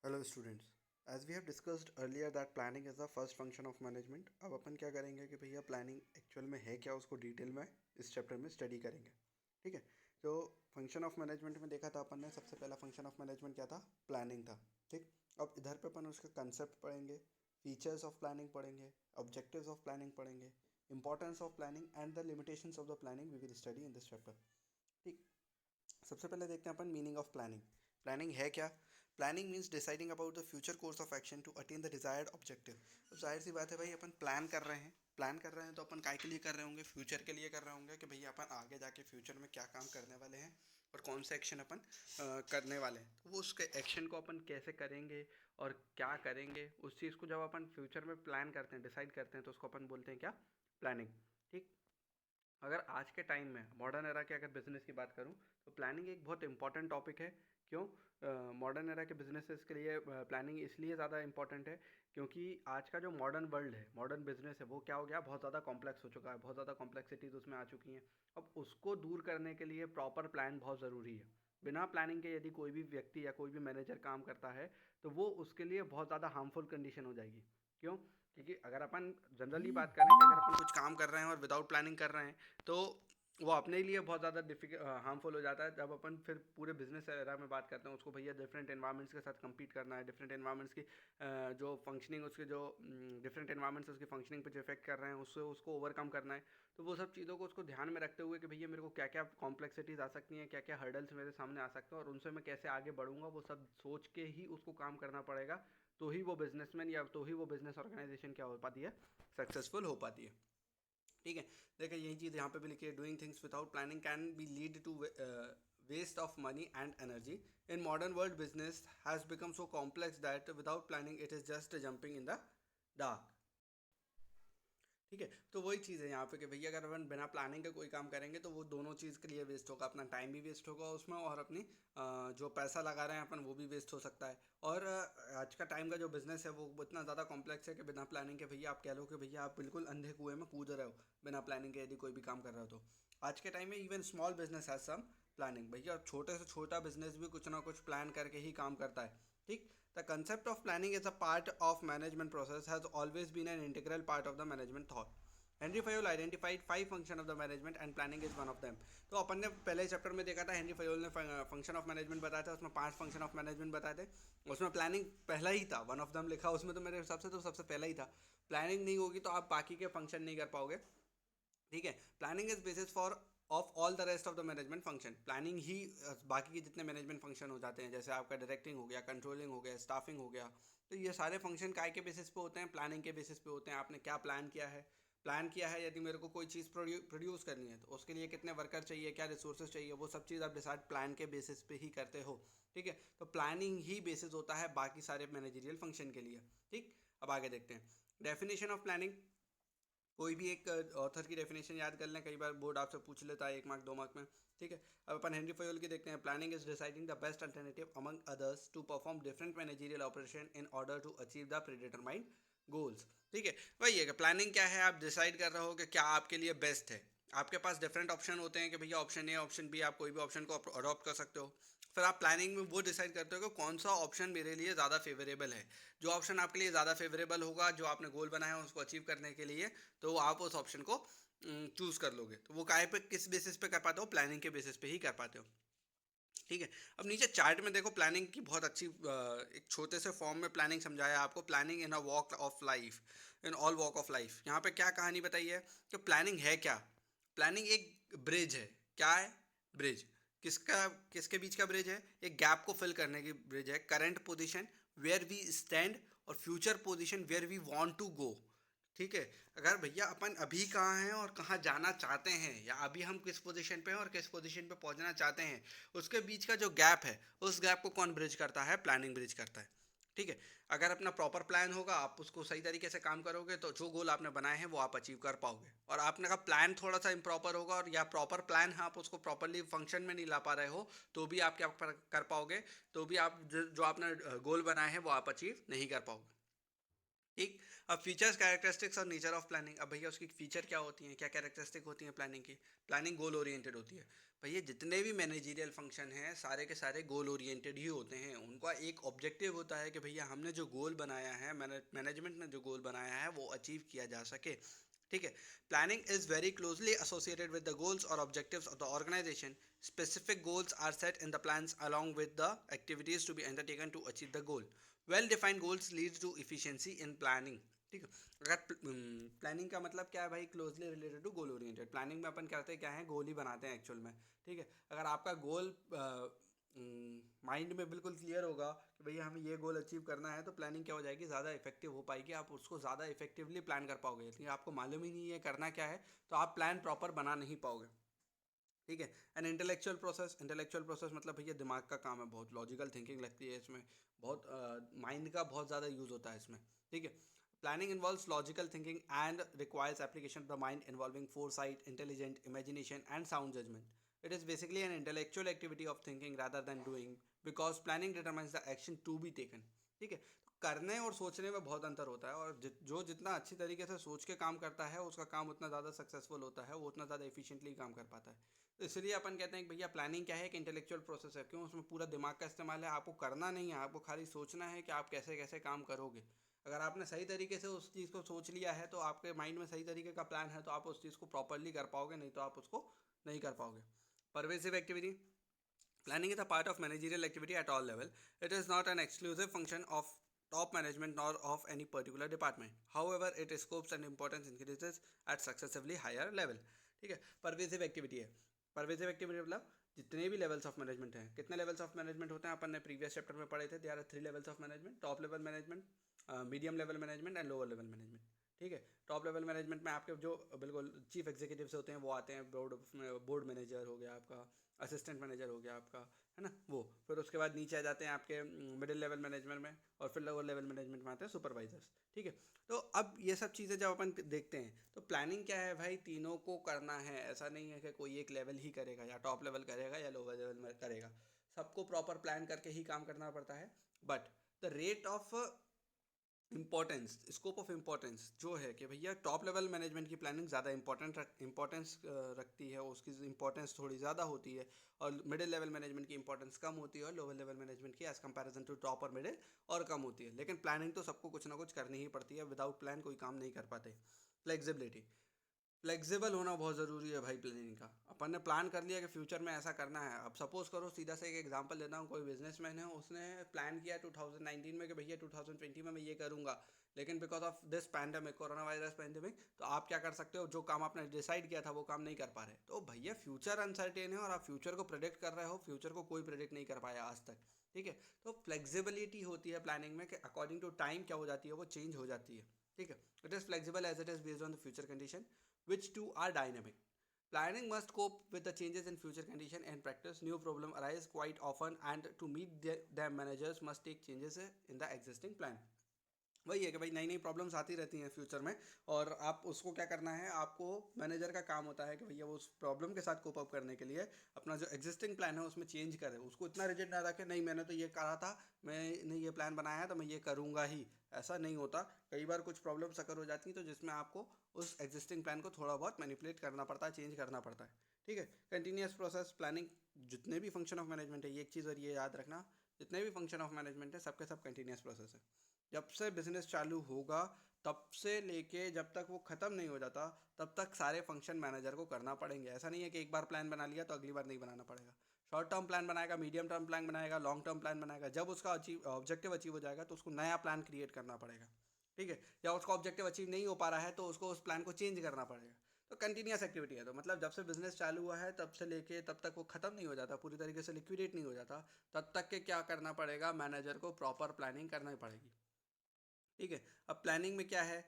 Hello students. As we have discussed earlier that planning is the first function of management. अब अपन क्या करेंगे कि भैया प्लानिंग एक्चुअल में है क्या, उसको डिटेल में इस चैप्टर में स्टडी करेंगे। ठीक है। तो फंक्शन ऑफ मैनेजमेंट में देखा था अपन ने, सबसे पहला फंक्शन ऑफ मैनेजमेंट क्या था? प्लानिंग था। ठीक। अब इधर पे अपन उसके कंसेप्ट पढ़ेंगे, फीचर्स ऑफ प्लानिंग पढ़ेंगे, ऑब्जेक्टिव्स ऑफ प्लानिंग पढ़ेंगे, importance of planning and the limitations of the planning we will study in this chapter. ठीक। सबसे पहले देखते हैं अपन मीनिंग ऑफ प्लानिंग। प्लानिंग है क्या? Planning means deciding about the future course of action to attain the desired objective. अब जाहिर सी बात है भाई, अपन प्लान कर रहे हैं। प्लान कर रहे हैं तो अपन काय के लिए कर रहे होंगे? फ्यूचर के लिए कर रहे होंगे कि भैया अपन आगे जाके फ्यूचर में क्या काम करने वाले हैं और कौन से एक्शन अपन करने वाले हैं। तो वो उसके एक्शन को अपन कैसे करेंगे और क्या करेंगे, उस चीज़ को जब अपन फ्यूचर में प्लान करते हैं, डिसाइड करते हैं, तो उसको अपन बोलते हैं क्या? प्लानिंग। ठीक। अगर आज के टाइम में मॉडर्न एरा के अगर बिजनेस की बात करूं तो प्लानिंग एक बहुत इंपॉर्टेंट टॉपिक है। क्यों? मॉडर्न एरा के बिजनेसेस के लिए प्लानिंग इसलिए ज़्यादा इंपॉर्टेंट है क्योंकि आज का जो मॉडर्न वर्ल्ड है, मॉडर्न बिजनेस है, वो क्या हो गया? बहुत ज़्यादा कॉम्प्लेक्स हो चुका है, बहुत ज़्यादा कॉम्प्लेक्सिटीज उसमें आ चुकी हैं। अब उसको दूर करने के लिए प्रॉपर प्लान बहुत ज़रूरी है। बिना प्लानिंग के यदि कोई भी व्यक्ति या कोई भी मैनेजर काम करता है तो वो उसके लिए बहुत ज़्यादा हार्मफुल कंडीशन हो जाएगी। क्यों? क्योंकि अगर अपन जनरली बात करें कि अगर अपन कुछ काम कर रहे हैं और विदाउट प्लानिंग कर रहे हैं तो वो अपने लिए बहुत ज़्यादा हार्मफुल हो जाता है। जब अपन फिर पूरे बिजनेस एरा में बात करते हैं, उसको भैया डिफरेंट एनवायरनमेंट्स के साथ compete करना है, डिफरेंट एनवायरनमेंट्स की जो फंक्शनिंग, उसके जो डिफरेंट एनवायरनमेंट्स उसकी फंक्शनिंग पे जो इफेक्ट कर रहे हैं, उससे उसको ओवरकम करना है। तो वो सब चीज़ों को उसको ध्यान में रखते हुए कि भैया मेरे को क्या क्या कॉम्प्लेक्सिटीज़ आ सकती हैं, क्या क्या हर्डल्स मेरे सामने आ सकते हैं और उनसे मैं कैसे आगे बढ़ूंगा, वो सब सोच के ही उसको काम करना पड़ेगा। तो ही वो बिजनेसमैन या तो ही वो बिजनेस ऑर्गेनाइजेशन क्या हो पाती है? सक्सेसफुल हो पाती है। ठीक है। देखिए यही चीज़ यहाँ पे भी लिखी है, doing things without planning can be lead to waste of money and energy. In modern world, business has become so complex that without planning it is just jumping in the dark. ठीक है। तो वही चीज़ है यहाँ पे कि भैया अगर अपन बिना प्लानिंग के कोई काम करेंगे तो वो दोनों चीज़ के लिए वेस्ट होगा, अपना टाइम भी वेस्ट होगा उसमें और अपनी जो पैसा लगा रहे हैं अपन वो भी वेस्ट हो सकता है। और आज का टाइम का जो बिजनेस है वो इतना ज़्यादा कॉम्प्लेक्स है कि बिना प्लानिंग के भैया आप कह लो कि भैया आप बिल्कुल अंधे कुएं में कूद रहे हो बिना प्लानिंग के यदि कोई भी काम कर रहे हो तो। आज के टाइम में even small business has some planning. भैया छोटे से छोटा बिजनेस भी कुछ ना कुछ प्लान करके ही काम करता है। ठीक। The concept of planning as a part of management process has always been an integral part of the management thought. Henry Fayol identified 5 function of the management and planning is one of them. तो अपन ने पहले chapter में देखा था, Henry Fayol ने function of management बताया था, उसमें 5 फंक्शन ऑफ मैनेजमेंट बताए थे। उसमें प्लानिंग पहला ही था, वन ऑफ देम लिखा उसमें, तो मेरे हिसाब से तो सबसे पहला ही था। प्लानिंग नहीं होगी तो आप बाकी के फंक्शन नहीं कर पाओगे। ठीक है। Planning is basis for of all the rest of the management function. Planning ही बाकी के जितने मैनेजमेंट फंक्शन हो जाते हैं, जैसे आपका डायरेक्टिंग हो गया, कंट्रोलिंग हो गया, स्टाफिंग हो गया। तो ये सारे फंक्शन काय के बेसिस पे होते हैं? प्लानिंग के बेसिस पे होते हैं। आपने क्या प्लान किया है? प्लान किया है यदि मेरे को कोई चीज़ प्रोड्यूस करनी है तो उसके लिए कितने वर्कर चाहिए, क्या रिसोर्सेज चाहिए, वो सब चीज़ आप डिसाइड प्लान के बेसिस पे ही करते हो। ठीक है। तो प्लानिंग ही बेसिस होता है बाकी सारे मैनेजरियल फंक्शन के लिए। ठीक। अब आगे देखते हैं डेफिनेशन ऑफ प्लानिंग। कोई भी एक ऑथर की डेफिनेशन याद कर लें, कई बार बोर्ड आपसे पूछ लेता है 1 मार्क 2 मार्क में। ठीक है। अब अपन हेनरी फयोल की देखते हैं। Planning is deciding the best alternative among others to perform different managerial operation in order to achieve the predetermined goals. ठीक है। वही है कि प्लानिंग क्या है, आप डिसाइड कर रहे हो कि क्या आपके लिए बेस्ट है। आपके पास डिफरेंट ऑप्शन होते हैं कि भैया ऑप्शन ए, ऑप्शन बी, आप कोई भी ऑप्शन को अडॉप्ट कर सकते हो। फिर आप प्लानिंग में वो डिसाइड करते हो कि कौन सा ऑप्शन मेरे लिए ज़्यादा फेवरेबल है। जो ऑप्शन आपके लिए ज़्यादा फेवरेबल होगा, जो आपने गोल बनाया है उसको अचीव करने के लिए, तो आप उस ऑप्शन को चूज़ कर लोगे। तो वो काहे पे, किस बेसिस पे कर पाते हो? प्लानिंग के बेसिस पे ही कर पाते हो। ठीक है। अब नीचे चार्ट में देखो, प्लानिंग की बहुत अच्छी एक छोटे से फॉर्म में प्लानिंग समझाया आपको। Planning in a walk of life, in all walk of life. यहाँ पे क्या कहानी बताई है कि प्लानिंग है क्या? प्लानिंग एक ब्रिज है। क्या है? ब्रिज। किसका, किसके बीच का ब्रिज है? एक गैप को फिल करने की ब्रिज है। Current position where we stand और future position where we want to go. ठीक है। अगर भैया अपन अभी कहाँ हैं और कहाँ जाना चाहते हैं, या अभी हम किस पोजीशन पे हैं और किस पोजीशन पे पहुंचना चाहते हैं, उसके बीच का जो गैप है, उस गैप को कौन ब्रिज करता है? प्लानिंग ब्रिज करता है। ठीक है। अगर अपना प्रॉपर प्लान होगा, आप उसको सही तरीके से काम करोगे तो जो गोल आपने बनाए हैं वो आप अचीव कर पाओगे। और आपने का प्लान थोड़ा सा इम्प्रॉपर होगा और या प्रॉपर प्लान है, आप उसको प्रॉपरली फंक्शन में नहीं ला पा रहे हो, तो भी आप क्या कर पाओगे? तो भी आप जो आपने गोल बनाए हैं वो आप अचीव नहीं कर पाओगे। ठीक। अब फीचर्स, कैरेक्टरिस्टिक्स और नेचर ऑफ प्लानिंग। अब भैया उसकी फीचर क्या होती हैं, क्या कैरेक्टरिस्टिक होती हैं प्लानिंग की। प्लानिंग गोल ओरिएंटेड होती है। भैया जितने भी मैनेजरियल फंक्शन हैं सारे के सारे गोल ओरिएंटेड ही होते हैं। उनका एक ऑब्जेक्टिव होता है कि भैया हमने जो गोल बनाया है, मैनेजमेंट ने जो गोल बनाया है वो अचीव किया जा सके। ठीक है। Planning is very closely associated with the goals और objectives of the organisation. Specific goals are set in the plans along with the activities to be undertaken to achieve the goal. Well defined goals leads to efficiency in planning. ठीक है। अगर planning का मतलब क्या है भाई, closely related to goal oriented. Planning में अपन करते क्या है, गोल ही बनाते हैं एक्चुअल में। ठीक है। अगर आपका गोल माइंड में बिल्कुल क्लियर होगा कि भैया हमें ये गोल अचीव करना है, तो प्लानिंग क्या हो जाएगी, ज़्यादा इफेक्टिव हो पाएगी। आप उसको ज़्यादा इफेक्टिवली प्लान कर पाओगे। लेकिन आपको मालूम ही नहीं है करना क्या है, तो आप प्लान प्रॉपर बना नहीं पाओगे। ठीक है। एंड इंटेलेक्चुअल प्रोसेस मतलब भैया दिमाग का काम है, बहुत लॉजिकल थिंकिंग लगती है इसमें, बहुत माइंड का बहुत ज़्यादा यूज़ होता है इसमें। ठीक है। Planning involves logical thinking and requires application of the mind involving foresight, intelligent imagination and sound judgement. It is basically an intellectual activity of thinking rather than doing, because planning determines the action to be taken. ठीक है। करने और सोचने में बहुत अंतर होता है, और जो जितना अच्छी तरीके से सोच के काम करता है उसका काम उतना ज़्यादा सक्सेसफुल होता है, वो उतना ज़्यादा एफिशिएंटली काम कर पाता है। तो इसलिए अपन कहते हैं कि भैया प्लानिंग क्या है, एक इंटेलेक्चुअल प्रोसेस है। क्यों, उसमें पूरा दिमाग का इस्तेमाल है। आपको करना नहीं है, आपको खाली सोचना है कि आप कैसे कैसे काम करोगे। अगर आपने सही तरीके से उस चीज़ को सोच लिया है, तो आपके माइंड में सही तरीके का प्लान है, तो आप उस चीज़ को प्रॉपरली कर पाओगे, नहीं तो आप उसको नहीं कर पाओगे। Pervasive activity. Planning is a part of managerial activity at all level. It is not an exclusive function of top management nor of any particular department. However, its scopes and importance increases at successively higher level. ठीक है। Pervasive activity है। Pervasive activity मतलब जितने भी levels of management हैं। कितने levels of management होते हैं अपन ने प्रीवियस चैप्टर में पढ़े थे। There are 3 levels of management, top level management, medium level management and lower level management. ठीक है। टॉप लेवल मैनेजमेंट में आपके जो बिल्कुल चीफ एग्जीक्यूटिव्स होते हैं वो आते हैं, बोर्ड मैनेजर हो गया आपका, असिस्टेंट मैनेजर हो गया आपका, है ना वो। फिर उसके बाद नीचे आ जाते हैं आपके मिडिल लेवल मैनेजमेंट में, और फिर लोअर लेवल मैनेजमेंट में आते हैं सुपरवाइजर्स। ठीक है। तो अब ये सब चीज़ें जब अपन देखते हैं, तो प्लानिंग क्या है भाई, तीनों को करना है। ऐसा नहीं है कि कोई एक लेवल ही करेगा, या टॉप लेवल करेगा या लोअर लेवल में करेगा। सबको प्रॉपर प्लान करके ही काम करना पड़ता है। But the rate of importance, scope of importance जो है कि भैया टॉप लेवल मैनेजमेंट की प्लानिंग ज़्यादा इंपॉर्टेंस रखती है, उसकी इंपॉर्टेंस थोड़ी ज़्यादा होती है। और मिडिल लेवल मैनेजमेंट की इंपॉर्टेंस कम होती है, और लोअर लेवल मैनेजमेंट की एज कंपैरिजन टू टॉप और मिडिल और कम होती है। लेकिन प्लानिंग तो सबको कुछ ना कुछ करनी ही पड़ती है, विदाउट प्लान कोई काम नहीं कर पाते। फ्लेक्सिबिलिटी, फ्लेक्सिबल होना बहुत ज़रूरी है भाई प्लानिंग का। अपन ने प्लान कर लिया कि फ्यूचर में ऐसा करना है। अब सपोज करो, सीधा से एक एग्जांपल देता हूँ, कोई बिजनेसमैन है, उसने प्लान किया 2019 में कि भैया 2020 में मैं ये करूँगा। लेकिन because of this pandemic, corona virus pandemic, तो आप क्या कर सकते हो, जो काम आपने डिसाइड किया था वो काम नहीं कर पा रहे। तो भैया फ्यूचर अनसर्टेन है, और आप फ्यूचर को प्रेडिक्ट कर रहे हो, फ्यूचर को कोई प्रेडिक्ट नहीं कर पाया आज तक। ठीक है। तो फ्लेक्सिबिलिटी होती है प्लानिंग में कि अकॉर्डिंग टू टाइम क्या हो जाती है, वो चेंज हो जाती है। ठीक है। It is flexible as it is based on the future condition, which two are dynamic. Planning must cope with the changes in future condition and practice. New problem arise quite often, and to meet them, managers must take changes in the existing plan. वही है कि भाई नई नई problems आती रहती हैं future में, और आप उसको क्या करना है, आपको मैनेजर का काम होता है कि भैया वो उस प्रॉब्लम के साथ कोप अप करने के लिए अपना जो एग्जिस्टिंग प्लान है उसमें चेंज करे। उसको इतना रिजिड ना रखे, नहीं मैंने तो ये कहा था, मैंने ये प्लान बनाया है तो मैं ये करूँगा ही। ऐसा नहीं होता। कई बार कुछ प्रॉब्लम्स अकर हो जाती हैं, तो जिसमें आपको उस एग्जिस्टिंग प्लान को थोड़ा बहुत मैनिपुलेट करना पड़ता है, चेंज करना पड़ता है। ठीक है। कंटिन्यूस प्रोसेस प्लानिंग, जितने भी फंक्शन ऑफ मैनेजमेंट है, ये एक चीज़ और ये याद रखना, जितने भी फंक्शन ऑफ मैनेजमेंट है सबके सब कंटिन्यूस प्रोसेस है। जब से बिजनेस चालू होगा तब से लेके जब तक वो ख़त्म नहीं हो जाता, तब तक सारे फंक्शन मैनेजर को करना पड़ेंगे। ऐसा नहीं है कि एक बार प्लान बना लिया तो अगली बार नहीं बनाना पड़ेगा। शॉर्ट टर्म प्लान बनाएगा, मीडियम टर्म प्लान बनाएगा, लॉन्ग टर्म प्लान बनाएगा। जब उसका ऑब्जेक्टिव अचीव हो जाएगा तो उसको नया प्लान क्रिएट करना पड़ेगा। ठीक है। या उसका ऑब्जेक्टिव अचीव नहीं हो पा रहा है तो उसको उस प्लान को चेंज करना पड़ेगा। तो कंटिन्यूस एक्टिविटी है। तो मतलब जब से बिजनेस चालू हुआ है तब से लेके तब तक वो ख़त्म नहीं हो जाता, पूरी तरीके से लिक्विडेट नहीं हो जाता, तब तक के क्या करना पड़ेगा, मैनेजर को प्रॉपर प्लानिंग करना पड़ेगी। ठीक है। अब प्लानिंग में क्या है,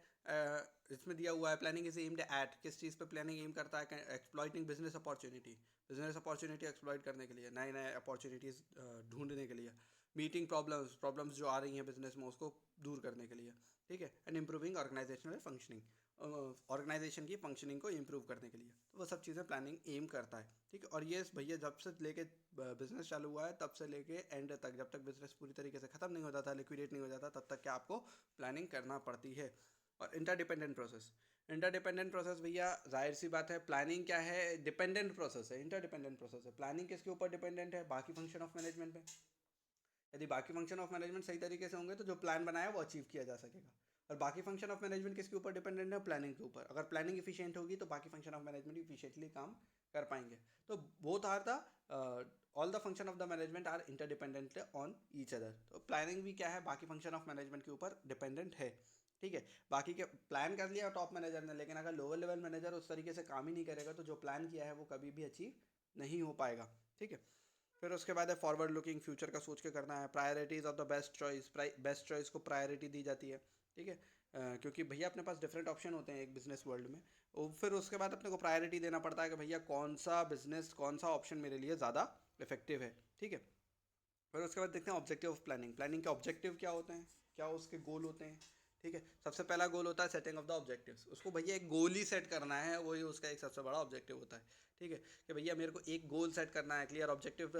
इसमें दिया हुआ है प्लानिंग इज एम्ड एट, किस चीज़ पे प्लानिंग एम करता है, exploiting business opportunity, business opportunity exploit करने के लिए, नए नए अपॉर्चुनिटीज़ ढूंढने के लिए, मीटिंग प्रॉब्लम्स जो आ रही हैं बिजनेस में उसको दूर करने के लिए। ठीक है। And improving organisational functioning, organisation की फंक्शनिंग को इम्प्रूव करने के लिए। तो वो सब चीज़ें प्लानिंग एम करता है, ठीक है। और ये भैया जब से लेके बिजनेस चालू हुआ है तब से लेके एंड तक, जब तक बिजनेस पूरी तरीके से ख़त्म नहीं हो जाता, लिक्विडेट नहीं हो जाता, तब तक क्या आपको प्लानिंग करना पड़ती है। और इंटरडिपेंडेंट प्रोसेस, इंटरडिपेंडेंट प्रोसेस भैया जाहिर सी बात है, प्लानिंग क्या है, डिपेंडेंट प्रोसेस है, इंटरडिपेंडेंट प्रोसेस है। प्लानिंग किसके ऊपर डिपेंडेंट है, बाकी फंक्शन ऑफ मैनेजमेंट पे। यदि बाकी फंक्शन ऑफ मैनेजमेंट सही तरीके से होंगे तो जो प्लान बनाया वो अचीव किया जा सकेगा। और बाकी फंक्शन ऑफ मैनेजमेंट किसके ऊपर डिपेंडेंट है, प्लानिंग के ऊपर। अगर प्लानिंग इफिशियंट होगी तो बाकी फंक्शन ऑफ मैनेजमेंट इफिशियंटली काम कर पाएंगे। तो both are the all the function of the management are interdependent on each other. तो प्लानिंग भी क्या है, बाकी फंक्शन ऑफ मैनेजमेंट के ऊपर डिपेंडेंट है, ठीक है। बाकी के प्लान कर लिया टॉप मैनेजर ने, लेकिन अगर लोअर लेवल मैनेजर उस तरीके से काम ही नहीं करेगा तो जो प्लान किया है वो कभी भी अचीव नहीं हो पाएगा, ठीक है। फिर उसके बाद है फॉरवर्ड लुकिंग, फ्यूचर का सोच के करना है। Priorities of the best choice, best choice को प्रायोरिटी दी जाती है, ठीक है। क्योंकि भैया अपने पास डिफरेंट ऑप्शन होते हैं एक बिजनेस वर्ल्ड में। फिर उसके बाद अपने को प्रायोरिटी देना पड़ता है कि भैया कौन सा बिजनेस, कौन सा ऑप्शन मेरे लिए ज़्यादा इफेक्टिव है, ठीक है। फिर उसके बाद देखते हैं ऑब्जेक्टिव ऑफ प्लानिंग। प्लानिंग के ऑब्जेक्टिव क्या होते हैं, क्या उसके गोल होते हैं, ठीक है। सबसे पहला गोल होता है सेटिंग ऑफ द ऑब्जेक्टिव्स। उसको भैया एक गोल ही सेट करना है, वही उसका एक सबसे बड़ा ऑब्जेक्टिव होता है, ठीक है। कि भैया मेरे को एक गोल सेट करना है, क्लियर ऑब्जेक्टिव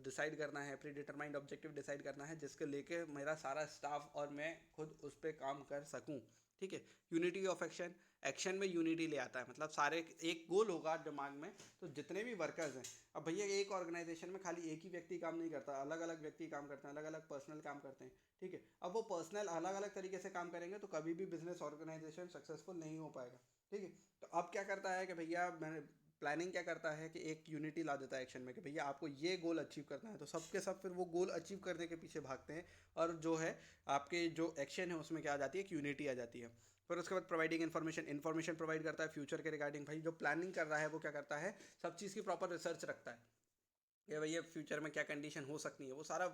डिसाइड करना है, प्री डिटरमाइंड ऑब्जेक्टिव डिसाइड करना है, जिसके लेके मेरा सारा स्टाफ और मैं खुद उस पर काम कर सकूँ, ठीक है। यूनिटी ऑफ एक्शन, एक्शन में यूनिटी ले आता है, मतलब सारे एक गोल होगा दिमाग में तो जितने भी वर्कर्स हैं। अब भैया एक ऑर्गेनाइजेशन में खाली एक ही व्यक्ति काम नहीं करता, अलग अलग व्यक्ति काम करते हैं, अलग अलग पर्सनल काम करते हैं, ठीक है। अब वो पर्सनल अलग अलग तरीके से काम करेंगे तो कभी भी बिजनेस ऑर्गेनाइजेशन सक्सेसफुल नहीं हो पाएगा, ठीक है। तो अब क्या करता है कि भैया मैंने प्लानिंग क्या करता है कि एक यूनिटी ला देता है एक्शन में कि भैया आपको ये गोल अचीव करना है, तो सबके सब फिर वो गोल अचीव करने के पीछे भागते हैं। और जो है आपके जो एक्शन है उसमें क्या आ जाती है, एक यूनिटी आ जाती है। फिर उसके बाद प्रोवाइडिंग इन्फॉर्मेशन प्रोवाइड करता है फ्यूचर के रिगार्डिंग। भाई जो प्लानिंग कर रहा है वो क्या करता है, सब चीज़ की प्रॉपर रिसर्च रखता है कि भैया फ्यूचर में क्या कंडीशन हो सकती है, वो सारा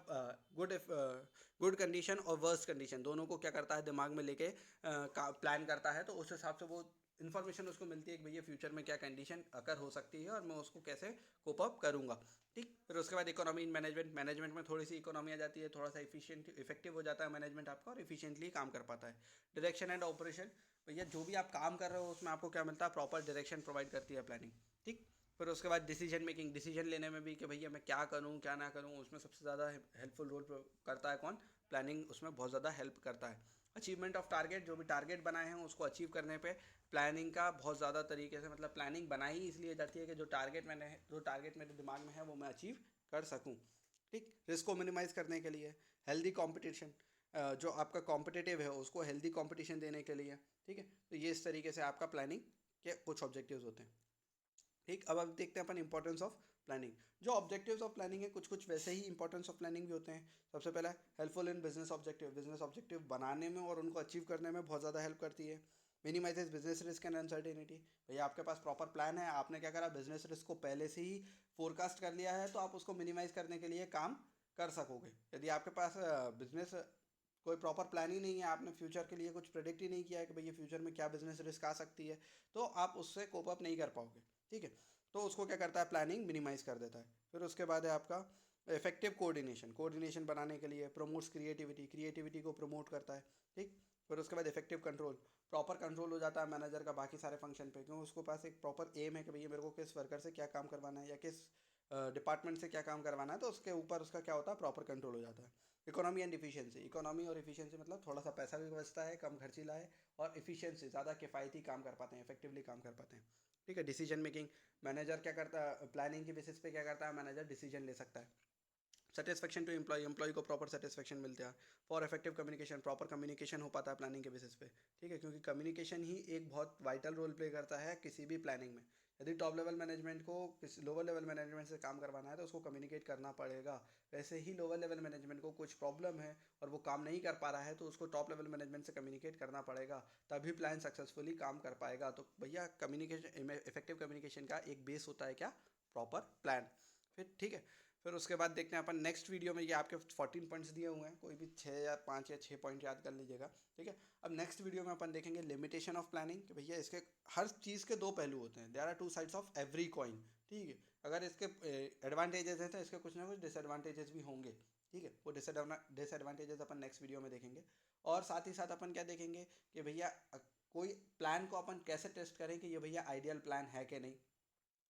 गुड कंडीशन और वर्स्ट कंडीशन दोनों को क्या करता है दिमाग में लेके प्लान करता है। तो उस हिसाब से वो इन्फॉर्मेशन उसको मिलती है कि भैया फ्यूचर में क्या कंडीशन अकर हो सकती है और मैं उसको कैसे कोप अप करूँगा, ठीक। फिर उसके बाद इकोनॉमी इन मैनेजमेंट, मैनेजमेंट में थोड़ी सी इकोनॉमी आ जाती है, थोड़ा सा इफेक्टिव हो जाता है मैनेजमेंट आपका और इफिशियंटली काम कर पाता है। डायरेक्शन एंड ऑपरेशन, भैया जो भी आप काम कर रहे हो उसमें आपको क्या मिलता है, प्रॉपर डायरेक्शन प्रोवाइड करती है प्लानिंग, ठीक। फिर उसके बाद डिसीजन मेकिंग, डिसीजन लेने में भी कि भैया मैं क्या करूँ क्या ना करूँ, उसमें सबसे ज़्यादा हेल्पफुल रोल करता है कौन, प्लानिंग उसमें बहुत ज़्यादा हेल्प करता है। अचीवमेंट ऑफ टारगेट, जो भी टारगेट बनाए हैं उसको अचीव करने पे प्लानिंग का बहुत ज़्यादा तरीके से, मतलब प्लानिंग बनाई ही इसलिए जाती है कि जो टारगेट मेरे दिमाग में है वो मैं अचीव कर सकूँ, ठीक। रिस्क को मिनिमाइज़ करने के लिए। हेल्दी कॉम्पिटिशन, जो आपका कॉम्पिटिटिव है उसको हेल्दी कॉम्पिटिशन देने के लिए, ठीक है। तो ये इस तरीके से आपका प्लानिंग के कुछ ऑब्जेक्टिव्स होते हैं, ठीक। अब देखते हैं अपन इंपॉर्टेंस ऑफ प्लानिंग। जो ऑब्जेक्टिव्स ऑफ प्लानिंग है कुछ कुछ वैसे ही इंपॉर्टेंस ऑफ प्लानिंग भी होते हैं। सबसे पहला हेल्पफुल इन बिजनेस ऑब्जेक्टिव बनाने में और उनको अचीव करने में बहुत ज़्यादा हेल्प करती है। Minimises business risk and uncertainty, भैया आपके पास प्रॉपर प्लान है, आपने क्या करा, बिजनेस रिस्क को पहले से ही फोरकास्ट कर लिया है, तो आप उसको मिनिमाइज करने के लिए काम कर सकोगे। यदि आपके पास बिजनेस कोई प्रॉपर प्लान ही नहीं है, आपने फ्यूचर के लिए कुछ प्रेडिक्ट ही नहीं किया है कि भैया फ्यूचर में क्या बिजनेस रिस्क आ सकती है, तो आप उससे कोप अप नहीं कर पाओगे, ठीक है। तो उसको क्या करता है, प्लानिंग मिनिमाइज कर देता है। फिर उसके बाद है आपका इफेक्टिव कोऑर्डिनेशन, कोऑर्डिनेशन बनाने के लिए प्रमोट्स क्रिएटिविटी, क्रिएटिविटी को प्रमोट करता है, ठीक। फिर उसके बाद इफेक्टिव कंट्रोल, प्रॉपर कंट्रोल हो जाता है मैनेजर का बाकी सारे फंक्शन पे, क्योंकि उसको पास एक प्रॉपर एम है कि भैया मेरे को किस वर्कर से क्या काम करवाना है या किस डिपार्टमेंट से क्या काम करवाना है, तो उसके ऊपर उसका क्या होता है, प्रॉपर कंट्रोल हो जाता है। इकोनॉमी एंड इफिशियंसी, इकोनॉमी और इफिशियंसी मतलब थोड़ा सा पैसा भी बचता है, कम खर्चीला है, और इफिशियंसी ज़्यादा किफ़ायती काम कर पाते हैं, इफेक्टिवली काम कर पाते हैं, ठीक है। डिसीजन मेकिंग, मैनेजर क्या करता है, प्लानिंग की बेसिस पे क्या करता है, मैनेजर डिसीजन ले सकता है। सेटिस्फेक्शन टू एम्प्लॉय को प्रॉपर सेटिस्फेक्शन मिलता है। For effective communication, proper communication हो पाता है प्लानिंग के बेसिस पे, ठीक है। क्योंकि कम्युनिकेशन ही एक बहुत वाइटल रोल प्ले करता है किसी भी प्लानिंग में। यदि टॉप लेवल मैनेजमेंट को किसी लोअर लेवल मैनेजमेंट से काम करवाना है तो उसको कम्युनिकेट करना पड़ेगा। वैसे ही लोअर लेवल मैनेजमेंट को कुछ प्रॉब्लम है और वो काम नहीं कर पा रहा है तो उसको टॉप लेवल मैनेजमेंट से कम्युनिकेट करना पड़ेगा, तभी प्लान सक्सेसफुली काम कर पाएगा। तो भैया कम्युनिकेशन, इफेक्टिव कम्युनिकेशन का एक बेस होता है क्या, प्रॉपर प्लान। फिर ठीक है, फिर उसके बाद देखते हैं अपन नेक्स्ट वीडियो में। ये आपके 14 पॉइंट्स दिए हुए हैं, कोई भी 6 या 5 या 6 पॉइंट याद कर लीजिएगा, ठीक है। अब नेक्स्ट वीडियो में अपन देखेंगे लिमिटेशन ऑफ प्लानिंग, कि भैया इसके हर चीज़ के दो पहलू होते हैं, there are two sides of every coin, ठीक है। अगर इसके एडवांटेजेस हैं तो इसके कुछ ना कुछ डिसएडवांटेजेस भी होंगे, ठीक है। वो डिसएडवांटेजेस अपन नेक्स्ट वीडियो में देखेंगे। और साथ ही साथ अपन क्या देखेंगे कि भैया कोई प्लान को अपन कैसे टेस्ट करें कि ये भैया आइडियल प्लान है कि नहीं,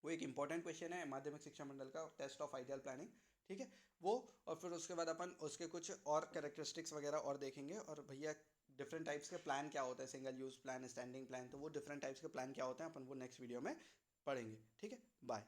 वो एक इंपॉर्टेंट क्वेश्चन है माध्यमिक शिक्षा मंडल का, टेस्ट ऑफ आइडियल प्लानिंग, ठीक है वो। और फिर उसके बाद अपन उसके कुछ और कैरेक्टरिस्टिक्स वगैरह और देखेंगे, और भैया डिफरेंट टाइप्स के प्लान क्या होते हैं, single use plan, standing plan, तो वो डिफरेंट टाइप्स के प्लान क्या होते हैं अपन वो नेक्स्ट वीडियो में पढ़ेंगे, ठीक है। बाय।